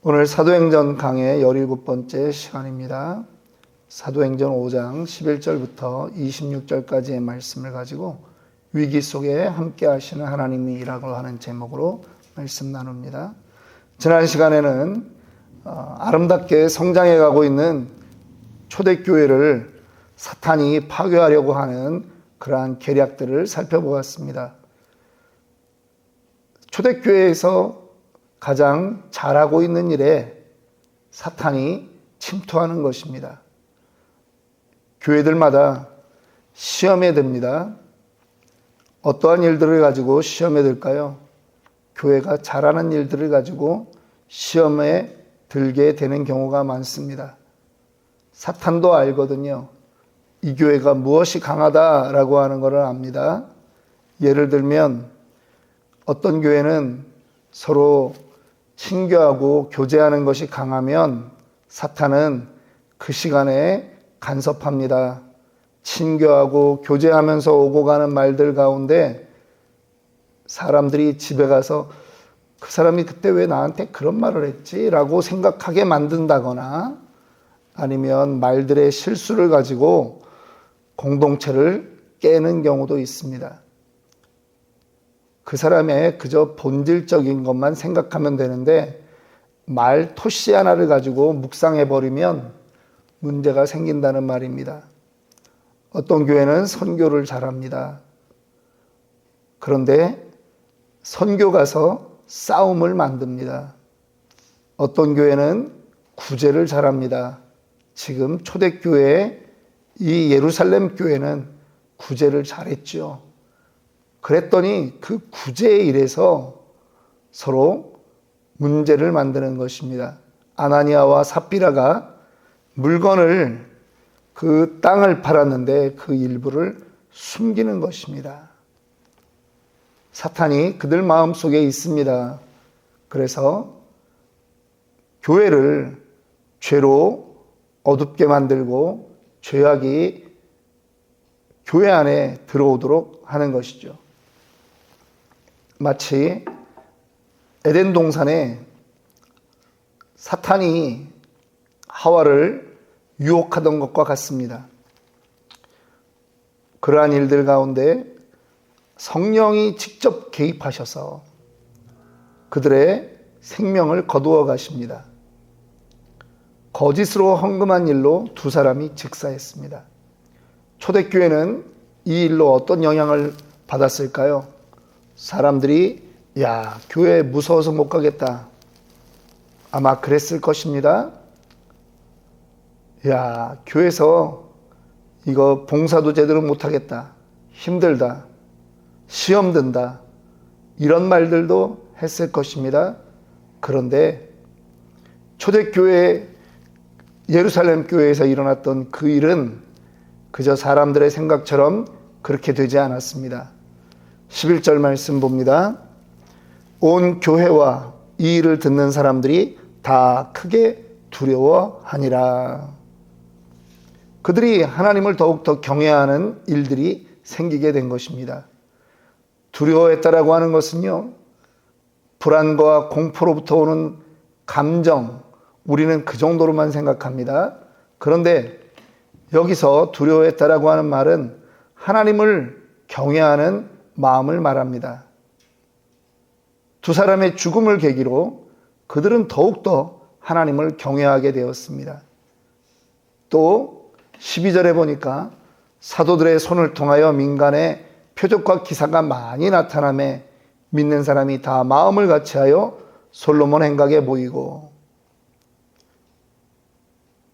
오늘 사도행전 강의 17번째 시간입니다. 사도행전 5장 11절부터 26절까지의 말씀을 가지고 위기 속에 함께 하시는 하나님이라고 하는 제목으로 말씀 나눕니다. 지난 시간에는 아름답게 성장해 가고 있는 초대교회를 사탄이 파괴하려고 하는 그러한 계략들을 살펴보았습니다. 초대교회에서 가장 잘하고 있는 일에 사탄이 침투하는 것입니다. 교회들마다 시험에 듭니다. 어떠한 일들을 가지고 시험에 들까요? 교회가 잘하는 일들을 가지고 시험에 들게 되는 경우가 많습니다. 사탄도 알거든요. 이 교회가 무엇이 강하다라고 하는 것을 압니다. 예를 들면 어떤 교회는 서로 친교하고 교제하는 것이 강하면 사탄은 그 시간에 간섭합니다. 친교하고 교제하면서 오고 가는 말들 가운데 사람들이 집에 가서 그 사람이 그때 왜 나한테 그런 말을 했지? 라고 생각하게 만든다거나 아니면 말들의 실수를 가지고 공동체를 깨는 경우도 있습니다. 그 사람의 그저 본질적인 것만 생각하면 되는데 말 토시 하나를 가지고 묵상해버리면 문제가 생긴다는 말입니다. 어떤 교회는 선교를 잘합니다. 그런데 선교 가서 싸움을 만듭니다. 어떤 교회는 구제를 잘합니다. 지금 초대교회 이 예루살렘 교회는 구제를 잘했죠. 그랬더니 그 구제의 일에서 서로 문제를 만드는 것입니다. 아나니아와 삽비라가 물건을 그 땅을 팔았는데 그 일부를 숨기는 것입니다. 사탄이 그들 마음속에 있습니다. 그래서 교회를 죄로 어둡게 만들고 죄악이 교회 안에 들어오도록 하는 것이죠. 마치 에덴 동산에 사탄이 하와를 유혹하던 것과 같습니다. 그러한 일들 가운데 성령이 직접 개입하셔서 그들의 생명을 거두어 가십니다. 거짓으로 헌금한 일로 두 사람이 직사했습니다. 초대교회는 이 일로 어떤 영향을 받았을까요? 사람들이 교회 무서워서 못 가겠다. 아마 그랬을 것입니다. 교회에서 이거 봉사도 제대로 못 하겠다. 힘들다. 시험 든다. 이런 말들도 했을 것입니다. 그런데 초대교회 예루살렘 교회에서 일어났던 그 일은 그저 사람들의 생각처럼 그렇게 되지 않았습니다. 11절 말씀 봅니다. 온 교회와 이 일을 듣는 사람들이 다 크게 두려워하니라. 그들이 하나님을 더욱더 경외하는 일들이 생기게 된 것입니다. 두려워했다라고 하는 것은요, 불안과 공포로부터 오는 감정, 우리는 그 정도로만 생각합니다. 그런데 여기서 두려워했다라고 하는 말은 하나님을 경외하는 마음을 말합니다. 두 사람의 죽음을 계기로 그들은 더욱더 하나님을 경외하게 되었습니다. 또 12절에 보니까 사도들의 손을 통하여 민간에 표적과 기사가 많이 나타나매 믿는 사람이 다 마음을 같이하여 솔로몬 행각에 모이고,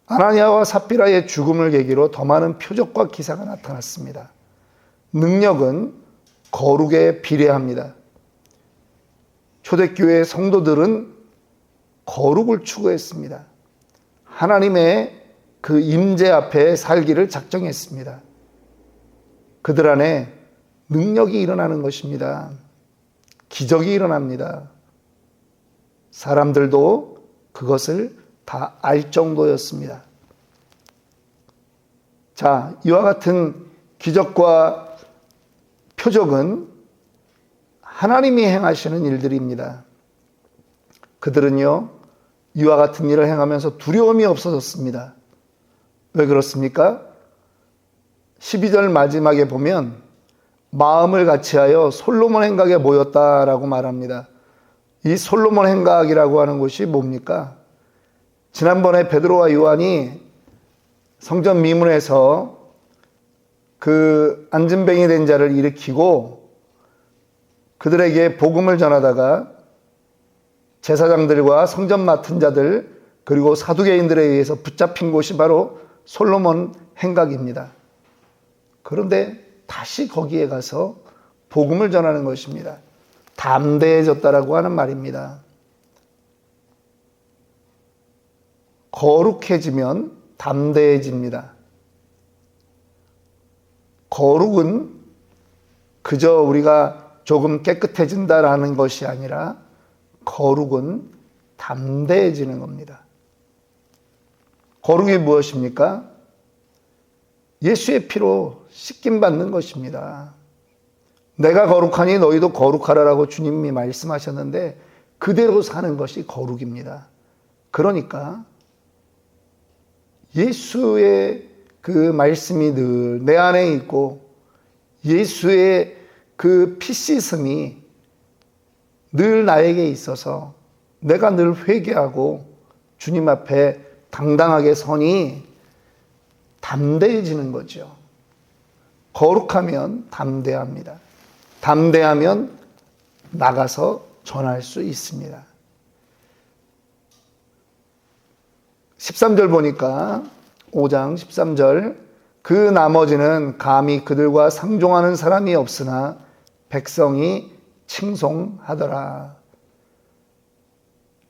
아나니아와 삽비라의 죽음을 계기로 더 많은 표적과 기사가 나타났습니다. 능력은 거룩에 비례합니다. 초대교회 성도들은 거룩을 추구했습니다. 하나님의 그 임재 앞에 살기를 작정했습니다. 그들 안에 능력이 일어나는 것입니다. 기적이 일어납니다. 사람들도 그것을 다 알 정도였습니다. 이와 같은 기적과 표적은 하나님이 행하시는 일들입니다. 그들은요, 이와 같은 일을 행하면서 두려움이 없어졌습니다. 왜 그렇습니까? 12절 마지막에 보면 마음을 같이하여 솔로몬 행각에 모였다라고 말합니다. 이 솔로몬 행각이라고 하는 곳이 뭡니까? 지난번에 베드로와 요한이 성전 미문에서 그 안진뱅이 된 자를 일으키고 그들에게 복음을 전하다가 제사장들과 성전 맡은 자들 그리고 사두개인들에 의해서 붙잡힌 곳이 바로 솔로몬 행각입니다. 그런데 다시 거기에 가서 복음을 전하는 것입니다. 담대해졌다라고 하는 말입니다. 거룩해지면 담대해집니다. 거룩은 그저 우리가 조금 깨끗해진다라는 것이 아니라 거룩은 담대해지는 겁니다. 거룩이 무엇입니까? 예수의 피로 씻김 받는 것입니다. 내가 거룩하니 너희도 거룩하라라고 주님이 말씀하셨는데 그대로 사는 것이 거룩입니다. 그러니까 예수의 그 말씀이 늘 내 안에 있고 예수의 그 피 씻음이 늘 나에게 있어서 내가 늘 회개하고 주님 앞에 당당하게 서니 담대해지는 거죠. 거룩하면 담대합니다. 담대하면 나가서 전할 수 있습니다. 13절 보니까 5장 13절 그 나머지는 감히 그들과 상종하는 사람이 없으나 백성이 칭송하더라.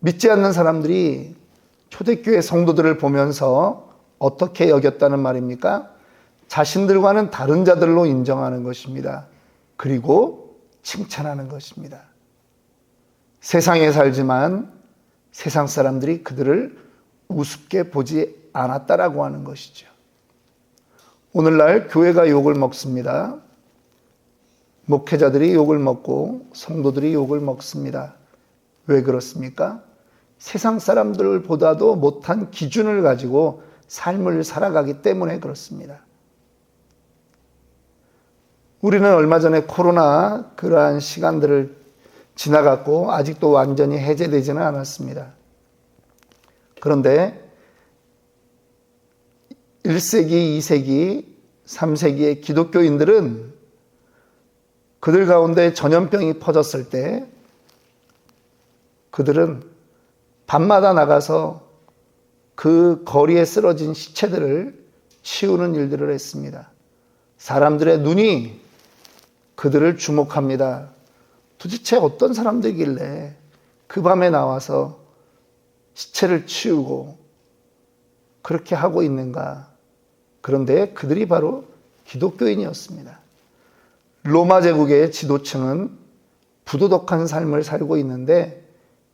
믿지 않는 사람들이 초대교회 성도들을 보면서 어떻게 여겼다는 말입니까? 자신들과는 다른 자들로 인정하는 것입니다. 그리고 칭찬하는 것입니다. 세상에 살지만 세상 사람들이 그들을 우습게 보지 않았다라고 하는 것이죠. 오늘날 교회가 욕을 먹습니다. 목회자들이 욕을 먹고 성도들이 욕을 먹습니다. 왜 그렇습니까? 세상 사람들보다도 못한 기준을 가지고 삶을 살아가기 때문에 그렇습니다. 우리는 얼마 전에 코로나 그러한 시간들을 지나갔고 아직도 완전히 해제되지는 않았습니다. 그런데 1세기, 2세기, 3세기의 기독교인들은 그들 가운데 전염병이 퍼졌을 때 그들은 밤마다 나가서 그 거리에 쓰러진 시체들을 치우는 일들을 했습니다. 사람들의 눈이 그들을 주목합니다. 도대체 어떤 사람들이길래 그 밤에 나와서 시체를 치우고 그렇게 하고 있는가? 그런데 그들이 바로 기독교인이었습니다. 로마 제국의 지도층은 부도덕한 삶을 살고 있는데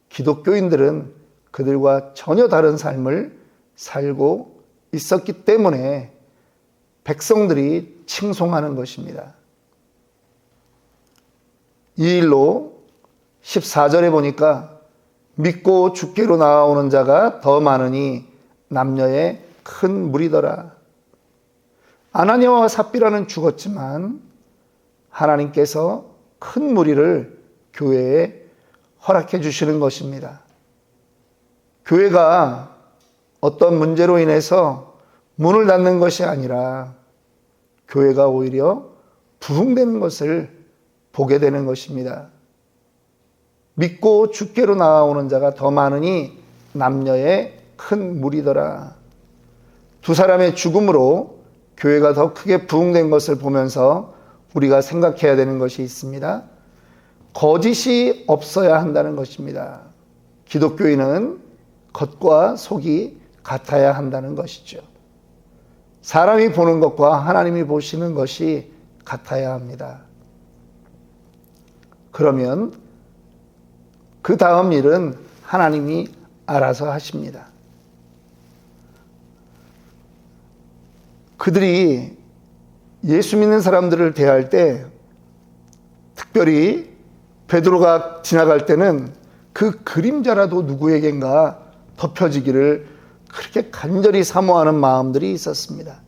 기독교인들은 그들과 전혀 다른 삶을 살고 있었기 때문에 백성들이 칭송하는 것입니다. 이 일로 14절에 보니까 믿고 주께로 나아오는 자가 더 많으니 남녀의 큰 무리더라. 아나니아와 삽비라는 죽었지만 하나님께서 큰 무리를 교회에 허락해 주시는 것입니다. 교회가 어떤 문제로 인해서 문을 닫는 것이 아니라 교회가 오히려 부흥되는 것을 보게 되는 것입니다. 믿고 주께로 나아오는 자가 더 많으니 남녀의 큰 무리더라. 두 사람의 죽음으로 교회가 더 크게 부흥된 것을 보면서 우리가 생각해야 되는 것이 있습니다. 거짓이 없어야 한다는 것입니다. 기독교인은 겉과 속이 같아야 한다는 것이죠. 사람이 보는 것과 하나님이 보시는 것이 같아야 합니다. 그러면 그 다음 일은 하나님이 알아서 하십니다. 그들이 예수 믿는 사람들을 대할 때 특별히 베드로가 지나갈 때는 그 그림자라도 누구에겐가 덮여지기를 그렇게 간절히 사모하는 마음들이 있었습니다.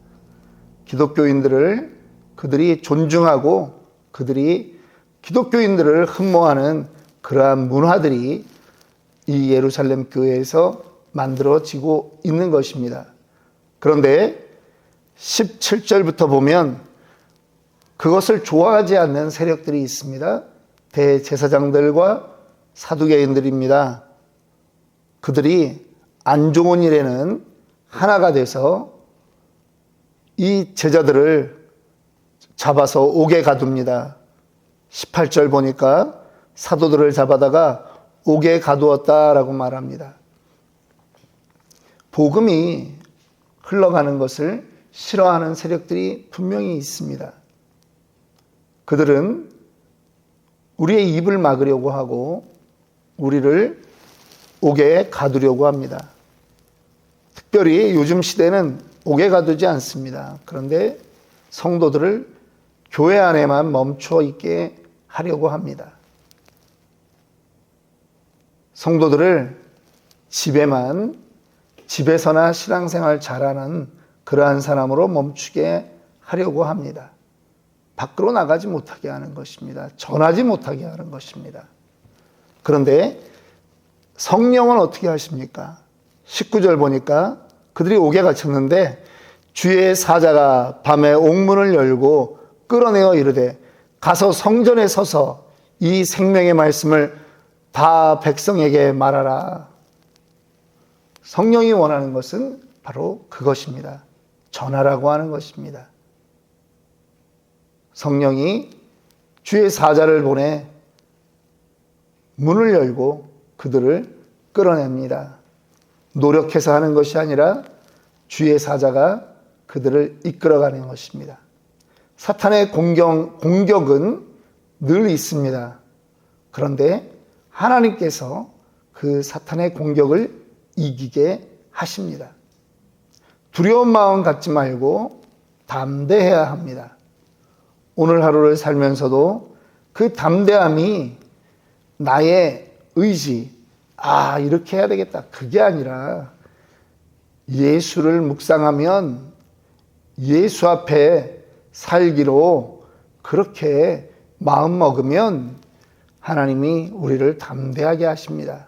기독교인들을 그들이 존중하고 그들이 기독교인들을 흠모하는 그러한 문화들이 이 예루살렘 교회에서 만들어지고 있는 것입니다. 그런데 17절부터 보면 그것을 좋아하지 않는 세력들이 있습니다. 대제사장들과 사두개인들입니다. 그들이 안 좋은 일에는 하나가 돼서 이 제자들을 잡아서 옥에 가둡니다. 18절 보니까 사도들을 잡아다가 옥에 가두었다라고 말합니다. 복음이 흘러가는 것을 싫어하는 세력들이 분명히 있습니다. 그들은 우리의 입을 막으려고 하고 우리를 옥에 가두려고 합니다. 특별히 요즘 시대는 옥에 가두지 않습니다. 그런데 성도들을 교회 안에만 멈춰 있게 하려고 합니다. 성도들을 집에서나 신앙생활 잘하는 그러한 사람으로 멈추게 하려고 합니다. 밖으로 나가지 못하게 하는 것입니다. 전하지 못하게 하는 것입니다. 그런데 성령은 어떻게 하십니까? 19절 보니까 그들이 옥에 갇혔는데 주의 사자가 밤에 옥문을 열고 끌어내어 이르되 가서 성전에 서서 이 생명의 말씀을 다 백성에게 말하라. 성령이 원하는 것은 바로 그것입니다. 전하라고 하는 것입니다. 성령이 주의 사자를 보내 문을 열고 그들을 끌어냅니다. 노력해서 하는 것이 아니라 주의 사자가 그들을 이끌어가는 것입니다. 사탄의 공격은 늘 있습니다. 그런데 하나님께서 그 사탄의 공격을 이기게 하십니다. 두려운 마음 갖지 말고 담대해야 합니다. 오늘 하루를 살면서도 그 담대함이 나의 의지, 이렇게 해야 되겠다. 그게 아니라 예수를 묵상하면 예수 앞에 살기로 그렇게 마음 먹으면 하나님이 우리를 담대하게 하십니다.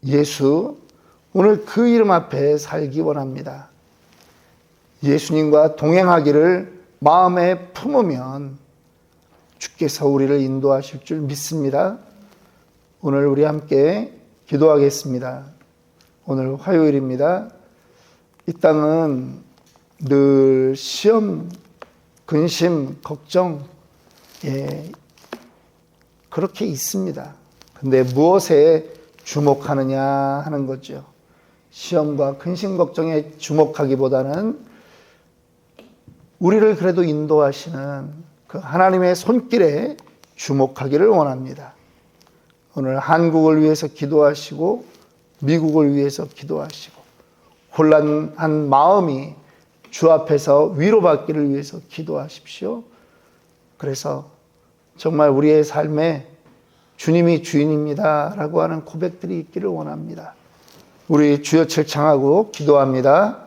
예수, 오늘 그 이름 앞에 살기 원합니다. 예수님과 동행하기를 마음에 품으면 주께서 우리를 인도하실 줄 믿습니다. 오늘 우리 함께 기도하겠습니다. 오늘 화요일입니다. 이 땅은 늘 시험, 근심, 걱정, 그렇게 있습니다. 근데 무엇에 주목하느냐 하는 거죠. 시험과 근심, 걱정에 주목하기보다는 우리를 그래도 인도하시는 그 하나님의 손길에 주목하기를 원합니다. 오늘 한국을 위해서 기도하시고 미국을 위해서 기도하시고 혼란한 마음이 주 앞에서 위로받기를 위해서 기도하십시오. 그래서 정말 우리의 삶에 주님이 주인입니다 라고 하는 고백들이 있기를 원합니다. 우리 주여 칠창하고 기도합니다.